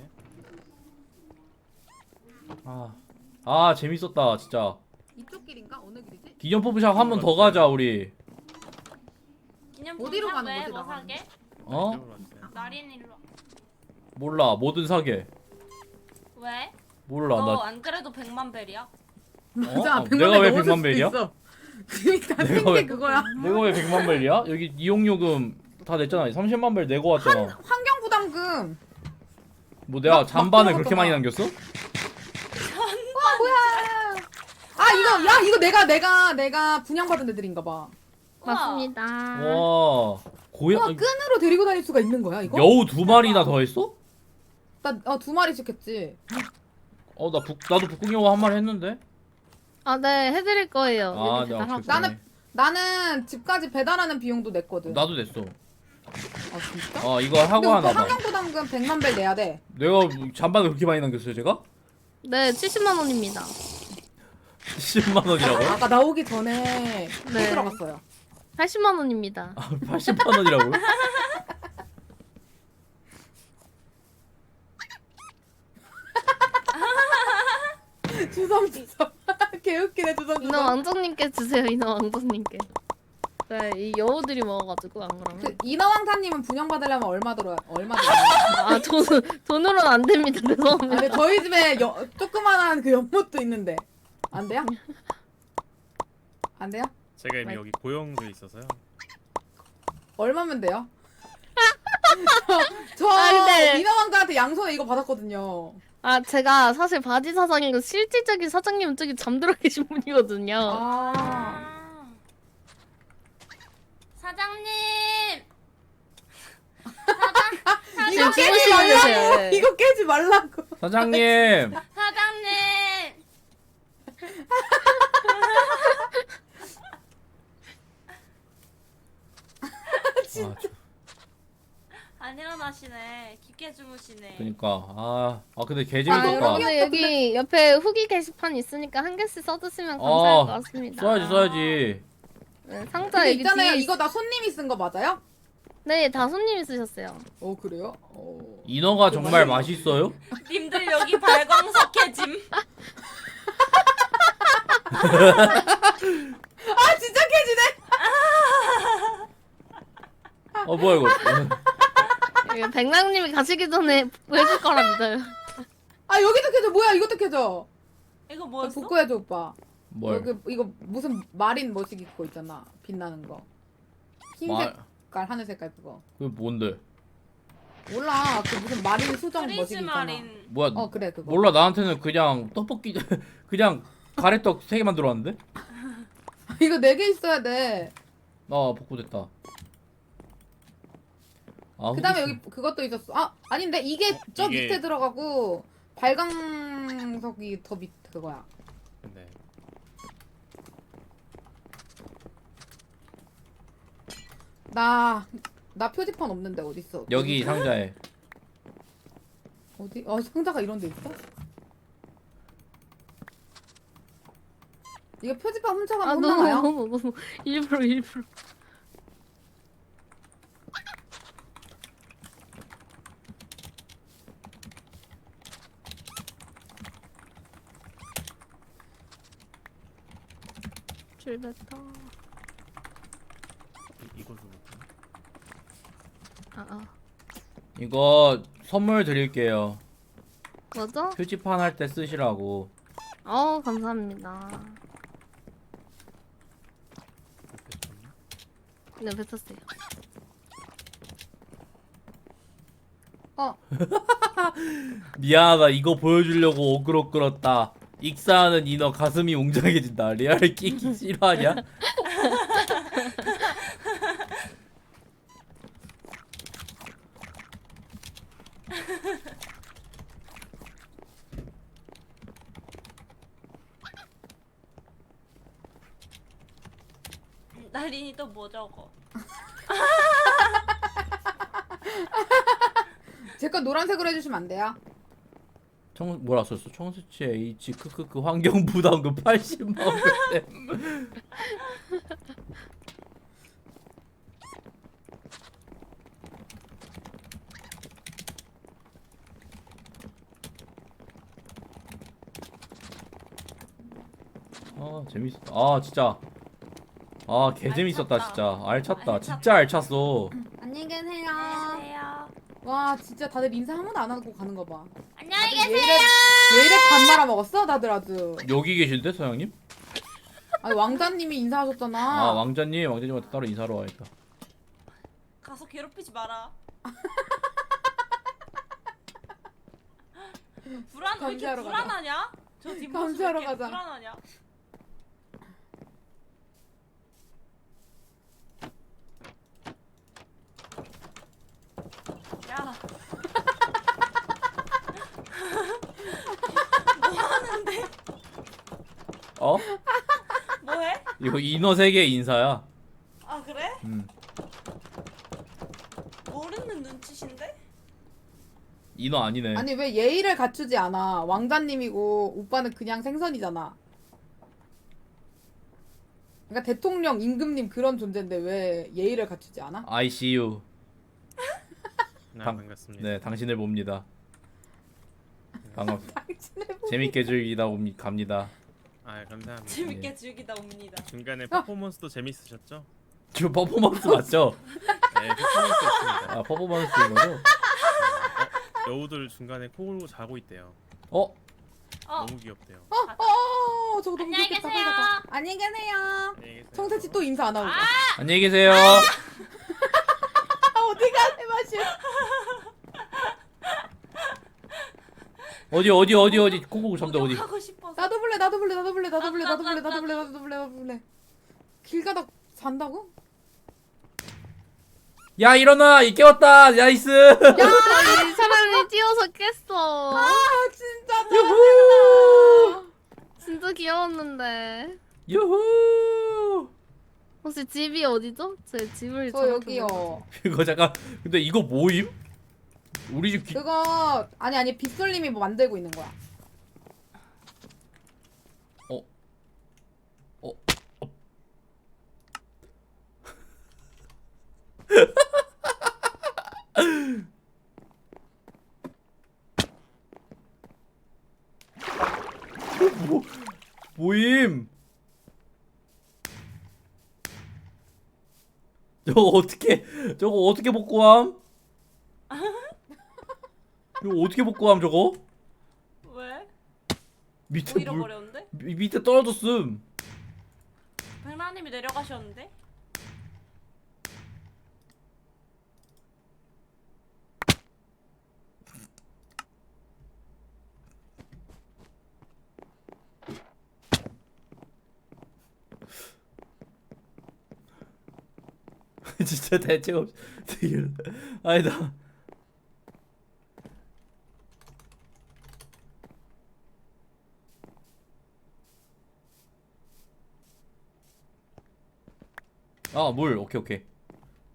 재밌었다 진짜. 이쪽 길인가? 어느 길이지? 기념품샵 한 번 더 가자 우리. 기념품 어디로 사? 가는 왜? 거지, 뭐 나가는 사게? 이쪽으로 와주세요. 나린 일로 와. 몰라 뭐든 사게. 왜? 몰라 너 나. 안 그래도 100만 벨이야? 맞아. 어? 100만 내가 왜 배 100만 벨이야? 그니까 내가 생긴 왜- 게 그거야. 내가 왜 100만 벨이야? 여기 이용요금 다 냈잖아. 30만 벨 내고 왔잖아. 환경 부담금. 뭐 내가 막 잔반을 그렇게 들어갔잖아. 많이 남겼어? 뭐야? 이거 내가 분양받은 애들인가 봐. 우와. 맞습니다. 와 고양 끈으로 데리고 다닐 수가 있는 거야 이거? 여우 2마리나 더 했어? 나 2마리씩 했지. 나도 북극여우 한 마리 했는데. 네, 해드릴 거예요. 아, 여기 네, 배달하고. 오케이, 오케이. 나는 집까지 배달하는 비용도 냈거든. 나도 냈어. 아 진짜? 이거 하고 근데 오빠 하나 봐. 환경부담금 100만 벨 내야 돼. 내가 잔반을 그렇게 많이 남겼어요 제가? 네, 70만 원입니다. 10만 원이라고요? 아까 나오기 전에 네. 들어갔어요. 80만 원입니다. 80만 원이라고요? 주섬 개웃기네 주섬 인어 왕정님께 주세요. 인어 왕정님께. 네, 이 여우들이 먹어가지고 안 그러면. 그 인어왕사님은 분양 받으려면 얼마 들어요? 얼마 들어요? 아, 돈으로는 안 됩니다. 아, 죄송합니다. 근데 저희 집에 조그만한 그 연못도 있는데 안 돼요? 안 돼요? 제가 이미 여기 고용돼 있어서요. 얼마면 돼요? 저 아, 근데- 인어왕사한테 양손에 이거 받았거든요. 아, 제가 사실 바지 사장이고 실질적인 사장님은 저기 잠들어 계신 분이거든요. 아 사장님. 이거 지금 깨지 주무시고 말라고. 계세요. 네. 이거 깨지 말라고. 사장님 사장님. 아, 안 일어나시네. 깊게 주무시네. 그니까 근데 아, 개재밌었다. 여러분들 여기 옆에 후기 게시판 있으니까 한 개씩 써주시면 감사할 것 같습니다. 써야지. 네, 상자 근데 여기 있잖아요. 뒤에 이거 다 손님이 쓴 거 맞아요? 네, 다 손님이 쓰셨어요. 그래요? 인어가 정말 맛있어요? 님들 여기 발광석해짐. 아 진짜 깨지네. 뭐야 이거? 이거 백랑님이 가시기 전에 해줄 거라 믿어요. 아 여기도 켜져. 뭐야 이것도 켜져. 이거 뭐였어? 복구해줘 오빠. 뭘? 여기 이거 무슨 마린 머시기 입고 있잖아. 빛나는 거. 흰 말- 색깔 하늘 색깔 그거. 그게 뭔데? 몰라. 그 무슨 마린 수정 머시기 있잖아. 프리즈마린. 뭐야? 그래 그거. 몰라 나한테는 그냥 떡볶이 그냥 가래떡 3개 만들어왔는데? 이거 4개 있어야 돼. 복구됐다. 그다음에 후기 여기 그것도 있었어. 아닌데 이게 저 이게- 밑에 들어가고 발광석이 더 밑 그거야. 네. 나 표지판 없는데 어디 있어? 여기 상자에. 어디? 상자가 이런 데 있어? 이거 표지판 훔쳐가면 아, 혼나나요? 너무 일부러. 출발터. 이거 좀. 이거 선물 드릴게요. 뭐죠? 표지판 할 때 쓰시라고. 감사합니다. 네, 뱉었어요. 미안하다. 이거 보여주려고 어그로 끌었다. 익사하는 인어 가슴이 웅장해진다. 레알 끼기 싫어하냐? 나린이 또 뭐 적어? 제 거 노란색으로 해주시면 안 돼요? 뭐라 썼어? 청수치 H 크크크 환경 부담금 80만 원. 재밌었다. 진짜. 개 재밌었다 진짜. 알찼다. 진짜 알찼어. 안녕히 계세요. 안녕하세요. 와 진짜 다들 인사 한 번도 안 하고 가는 거 봐. 안녕히 왜 계세요. 이래 밥 말아 먹었어? 다들 아주. 여기 계신데 서양님? 아니 왕자님이 인사하셨잖아. 왕자님한테 따로 인사하러 와야겠다. 가서 괴롭히지 마라. 왜 이렇게 감시하러 가자. 불안하냐? 저 뒷모습 왜 감시하러 이렇게 가자. 불안하냐? 야. 뭐 하는데? 뭐해? 이거 인어 세계 인사야. 아 그래? 음. 머리 인어 아니네. 아니 왜 예의를 갖추지 않아? 왕자님이고 오빠는 그냥 생선이잖아. 그러니까 대통령 임금님 그런 존재인데 왜 예의를 갖추지 않아? I see you. 반갑습니다. 네, 당신을 봅니다. 반갑습니다. 당신의 재밌게 즐기다 갑니다. 아 감사합니다. 재밌게 즐기다 옵니다. 중간에 퍼포먼스도 재밌으셨죠? 저 퍼포먼스 맞죠? 네 퍼포먼스였습니다. 아 퍼포먼스인 거죠? 여우들 중간에 코 골고 자고 있대요. 어? 너무 귀엽대요. 저거 너무 안녕히 좋겠다. 계세요. 빨리 가자. 안녕히 계세요. 안녕히 계세요. 청새치 또 인사 안 하고. 안녕히 계세요. 어디 가세 마시? 어디 코코고 잠들 어디? 하고 싶어서. 나도 볼래. 길 가다 잔다고? 야 일어나! 이 깨웠다! 나이스! 이 사람이 뛰어서 깼어. 아 진짜 유후! 진짜 귀여웠는데. 유후! 혹시 집이 어디죠? 제 집을 저 정확히 여기요. 모르겠어요. 이거 잠깐 근데 이거 뭐임? 우리 집 그거 아니 빗솔님이 뭐 만들고 있는 거야. 뭐임? 저거 어떻게 복구함? 이거 어떻게 복구함 저거? 왜? 밑에 뭐 잃어버렸는데? 밑에 떨어졌음. 백라님이 내려가셨는데? 진짜 대책 없. 아니다. 아, 물. 오케이.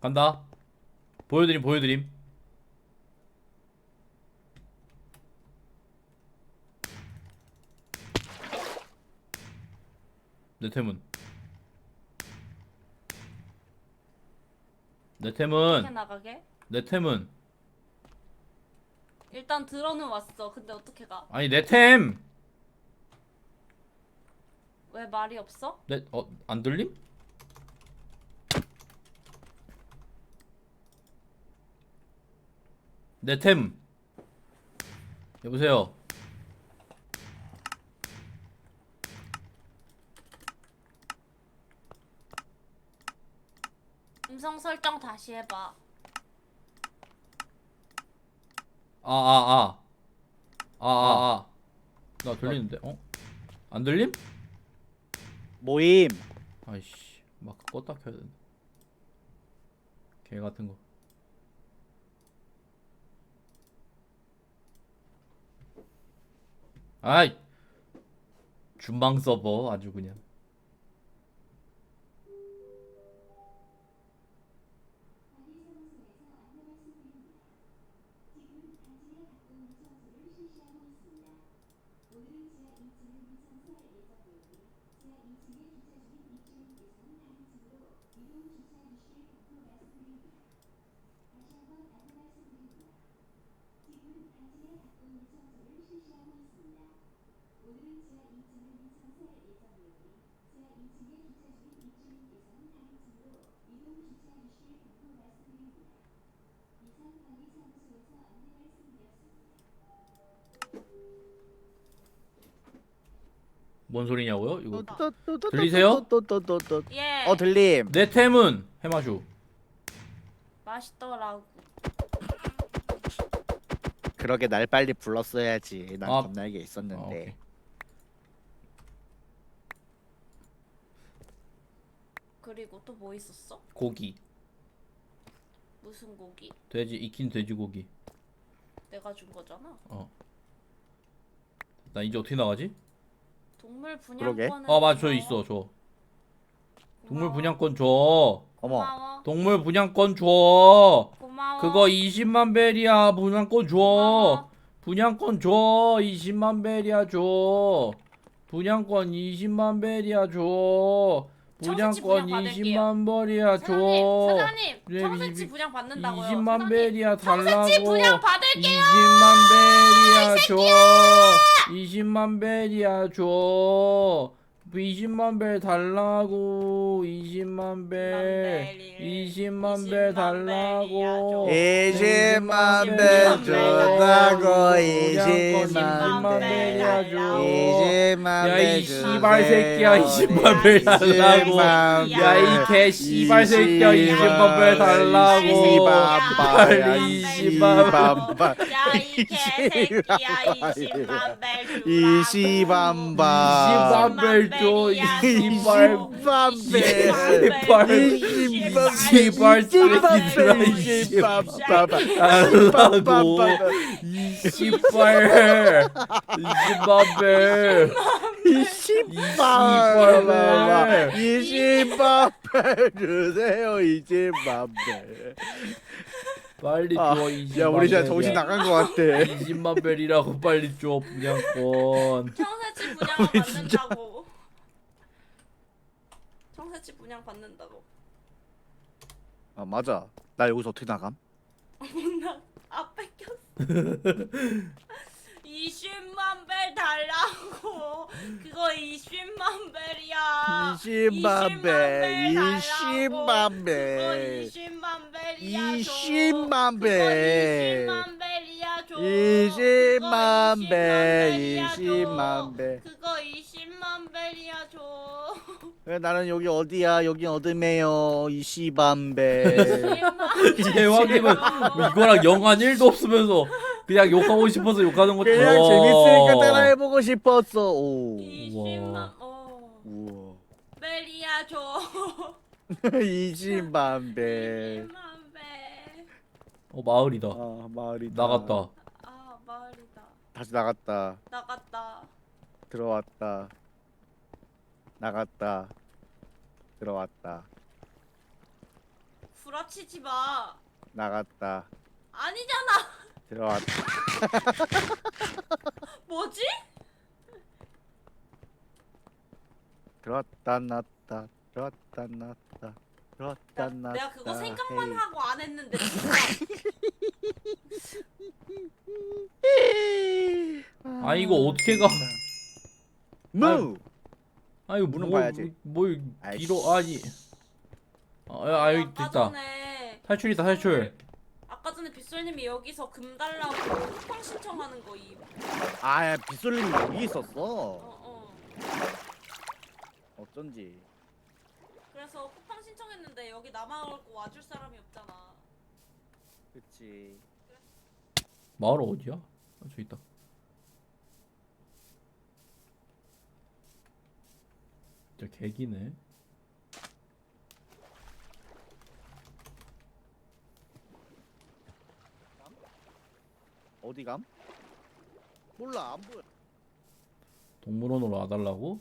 간다. 보여드림. 내 템은. 어떻게 나가게? 내 템은. 일단 들어는 왔어. 근데 어떻게 가? 아니, 내 템! 왜 말이 없어? 안 들림? 내 템. 여보세요. 음성 설정 다시 해봐. 나 들리는데? 안 들림? 모임. 아이씨, 막 껐다 켜야 된다. 개 같은 거. 아이, 준방 서버 아주 그냥. 뭔 소리냐고요? 이거 들리세요? 예. 들림. 내 템은 해마슈. 맛있더라고. 그러게 날 빨리 불렀어야지. 난 아. 겁나게 오케이. 있었는데. 그리고 또 뭐 있었어? 고기, 무슨 고기? 돼지, 익힌 돼지고기. 내가 준 거잖아. 나 이제 어떻게 나가지? 동물 그러게. 분양권은 맞아, 저 고마워. 있어, 저. 동물 고마워. 분양권 줘. 어머. 고마워. 동물 분양권 줘. 고마워. 고마워. 그거 20만 벨이야. 분양권 줘. 고마워. 분양권 줘. 20만 벨이야 줘. 분양권 20만 벨이야 줘. 청새치 분양권 분양 20만 벌이야 줘. 사장님, 네, 청새치 20 분양 받는다고요. 20만 사장님, 벨이야 달라고. 청새치 분양 받을게요. 20만 벨이야 줘. 20만 벨이야 줘. 20만 벨 달라고. 20만 벨. 20만 벨 달라고. 20만 벨 준다고 20만 벨이야 줘. 20만 야, 이 벨 씨발 새끼야, 20만 벨 달라고. 야, 이 개 씨발 새끼야, 20만 벨 달라고. 빨리 20만 벨. 야, 이 개새끼야, 20만 벨 주라고. 20만 발 20만 벨 줘. 20만 20만 벨 씨발. 20만 씨발 새끼들아, 20만 벨 달라고. 20발. 20만 벨. 20만 벨 20만 벨 주세요 20만 벨 빨리 줘. 아, 20만 야 우리 진짜 벨이야. 정신 나간 것 같아 20만 벨이라고 빨리 줘. 분양권. 청새치 분양을 받는다고. 청새치 분양 받는다고. 아 맞아 나 여기서 어떻게 나감? 아 뺏겼어. 20만 벨 달라고. 그거 20만 벨이야. 20만 벨 달라고. 20만 그거 벨 20만 벨이야. 20만 벨 20만 벨이야. 줘. 20만 벨 벨이야, 줘. 20만 벨 그거 20만 벨이야. 줘. 왜 나는 여기 어디야 여긴 어둠에요 20만 벨 대왕님은 이거랑 연관 1도 없으면서 그냥 욕하고 싶어서 욕하는 것도. 그냥 재밌으니까 따라해보고 싶었어 오 20만 우와 벨이야. 줘. 20만 벨 20만 벨. 마을이다. 아 마을이다 나갔다. 아 마을이다. 다시 나갔다 나갔다. 들어왔다 나갔다 들어왔다 구라치지 마. 나갔다 아니잖아. 들어왔다 뭐지? 들어왔다 놨다 들어왔다 놨다 들어왔다 놨다 내가 그거 생각만 헤이. 하고 안 했는데 진짜. 아, 이거 어떻게 가? 무 아 이거 문은 뭐, 봐야지. 뭘 아이씨. 뒤로 아니. 여기 아까 있다. 전에 탈출이다 탈출. 아까 전에 빗솔님이 여기서 금 달라고 쿠팡 신청하는 거 이. 아 빗솔님 여기 있었어 어. 어쩐지 그래서 쿠팡 신청했는데 여기 남아올 거 와줄 사람이 없잖아. 그치 마을 어디야? 저 있다. 진짜 개기네. 어디 감? 몰라 안 보여 동물원으로 와달라고?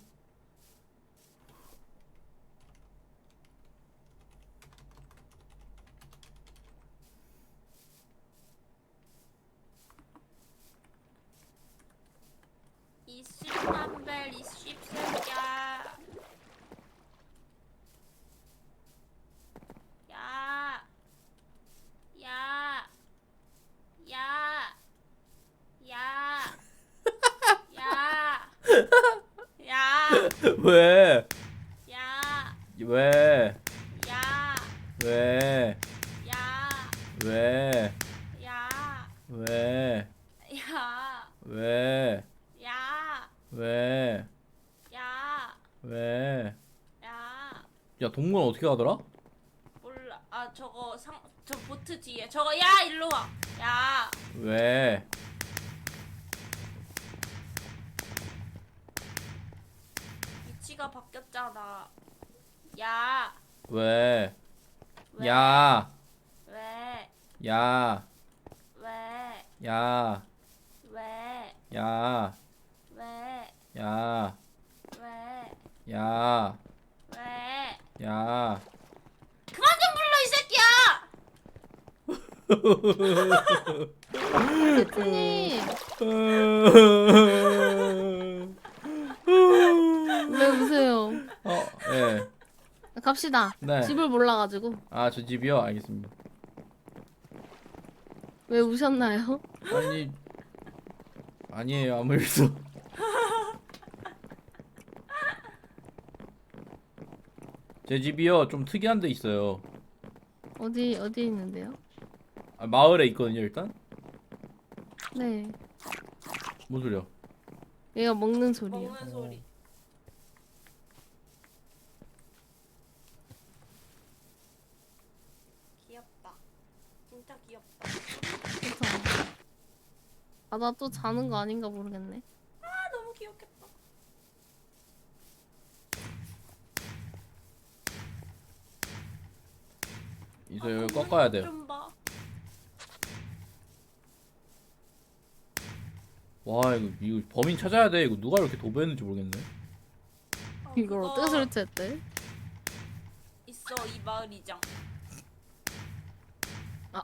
이 10만 벨, 이 씹새끼야. 야. 야. 야. 야. 야. 야. 왜? 야. 왜? 야. 왜? 야. 왜? 야. 왜? 야. 왜? 야. 왜? 야. 왜? 야. 야 동물원 어떻게 가더라? 몰라. 아 저거 저 보트 뒤에 저거 야 일로 와. 야. 왜? 위치가 바뀌었잖아. 야. 왜? 왜? 야! 왜? 야! 왜? 야! 왜? 야! 왜? 야! 왜? 야! 왜? 야! 그만 좀 불러 이 새끼야. 대표님 왜 우세요? 예. 갑시다. 네. 집을 몰라가지고. 아, 저 집이요? 알겠습니다. 왜 우셨나요? 아니, 아니에요. 아무 일도. 제 집이요. 좀 특이한 데 있어요. 어디 있는데요? 아, 마을에 있거든요, 일단. 네. 뭔 소리야? 얘가 먹는 소리요. 먹는 소리. 귀엽다. 진짜 귀엽다. 그쵸? 나 또 자는 거 아닌가 모르겠네. 아 너무 귀엽겠다. 이제 여기 꺾어야 돼요. 좀 봐. 와, 이거 범인 찾아야 돼. 이거 누가 이렇게 도배했는지 모르겠네. 이걸 그거 어떻게 설치했대? 있어 이 마을 이장. 아.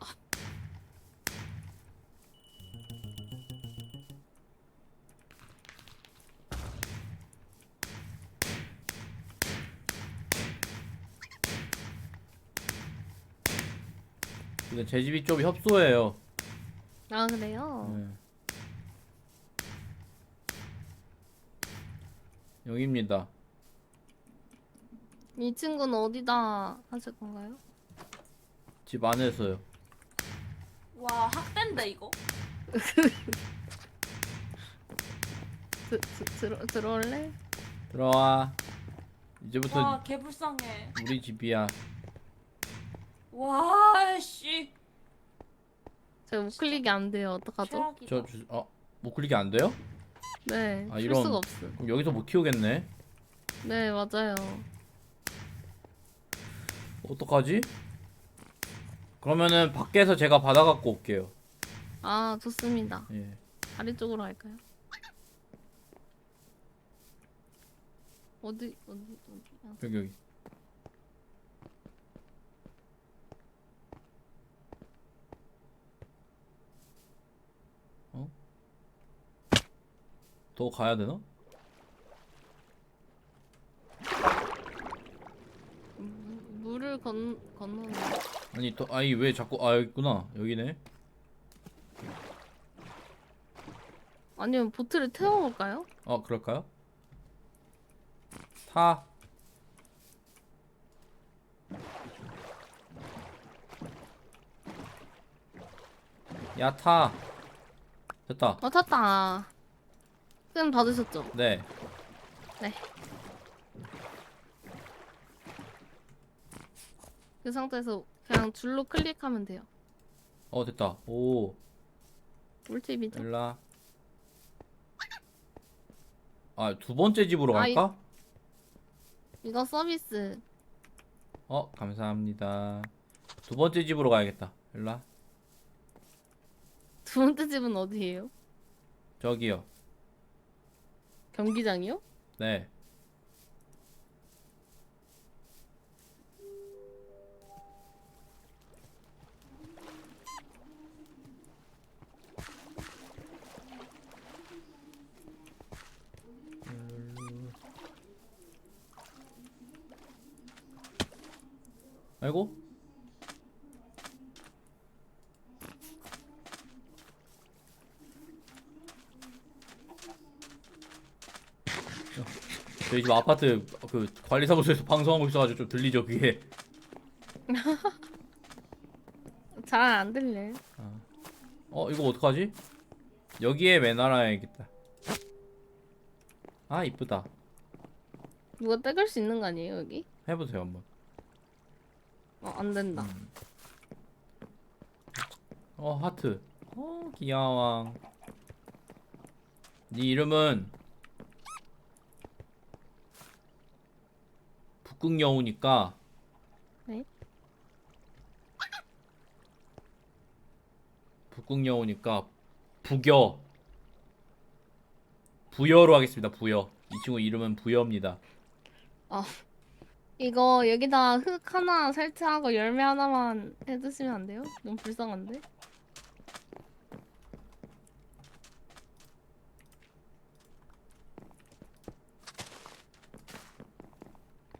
근데 제 집이 좀 협소해요. 아 그래요? 네. 여기입니다. 이 친구는 어디다 하실 건가요? 집 안에서요. 와 학대인데 이거. 들어올래? 들어와. 이제부터 와 개불쌍해. 우리 집이야. 와 씨. 제가 우클릭이 안 돼요. 어떡하죠? 최악이다. 못 클릭이 안 돼요? 네, 아, 줄 이런. 수가 없음. 그럼 여기서 못 키우겠네. 네, 맞아요. 어떡하지? 그러면은 밖에서 제가 받아 갖고 올게요. 아, 좋습니다. 예. 다리 쪽으로 갈까요? 어디? 여기. 어? 더 가야 되나? 물을 건너는. 아니 왜 자꾸 여기 있구나. 여기네. 아니면 보트를 태워볼까요? 그럴까요? 타. 야, 타. 됐다. 탔다. 쌤 받으셨죠? 네. 네. 그 상태에서 그냥 줄로 클릭하면 돼요. 됐다. 오. 꿀팁이죠? 일라. 두 번째 집으로 갈까? 이거 서비스. 감사합니다. 두 번째 집으로 가야겠다. 일라. 두 번째 집은 어디예요? 저기요. 경기장이요? 네. 아이고. 저희 집 아파트 그 관리사무소에서 방송하고 있어가지고 좀 들리죠 그게. 잘 안 들려요. 이거 어떡하지? 여기에 매달아야겠다. 이쁘다. 누가 떼갈 수 있는 거 아니에요 여기? 해보세요 한번. 안 된다. 하트. 귀여워. 네 이름은 북극여우니까. 네? 북극여우니까 부여로 하겠습니다. 부여. 이 친구 이름은 부여입니다. 이거 여기다 흙 하나 설치하고 열매 하나만 해주시면 안 돼요? 너무 불쌍한데?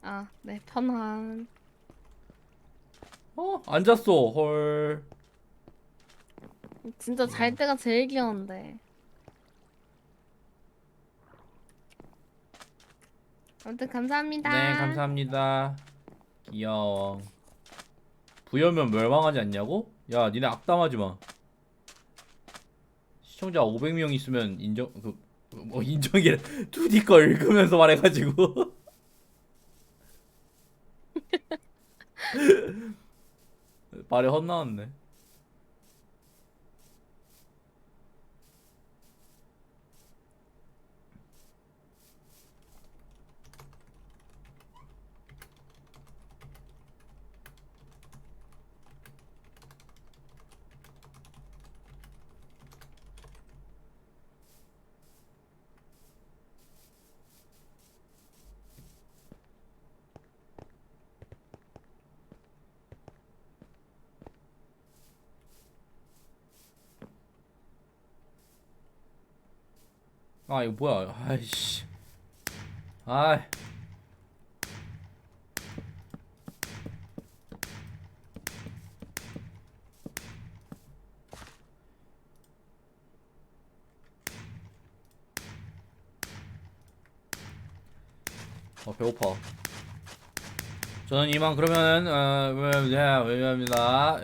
아, 네, 편한. 앉았어. 헐. 진짜 잘 때가 제일 귀여운데. 아무튼 감사합니다. 네, 감사합니다. 귀여워. 부여면 멸망하지 않냐고? 야, 니네 악담하지 마. 시청자 500명 있으면 인정 뭐 인정이래. 2D 거 읽으면서 말해가지고. 말이 헛나왔네. 아, 이거 뭐야? 아이씨. 아이. 배고파. 저는 이만 그러면은 왜냐합니다.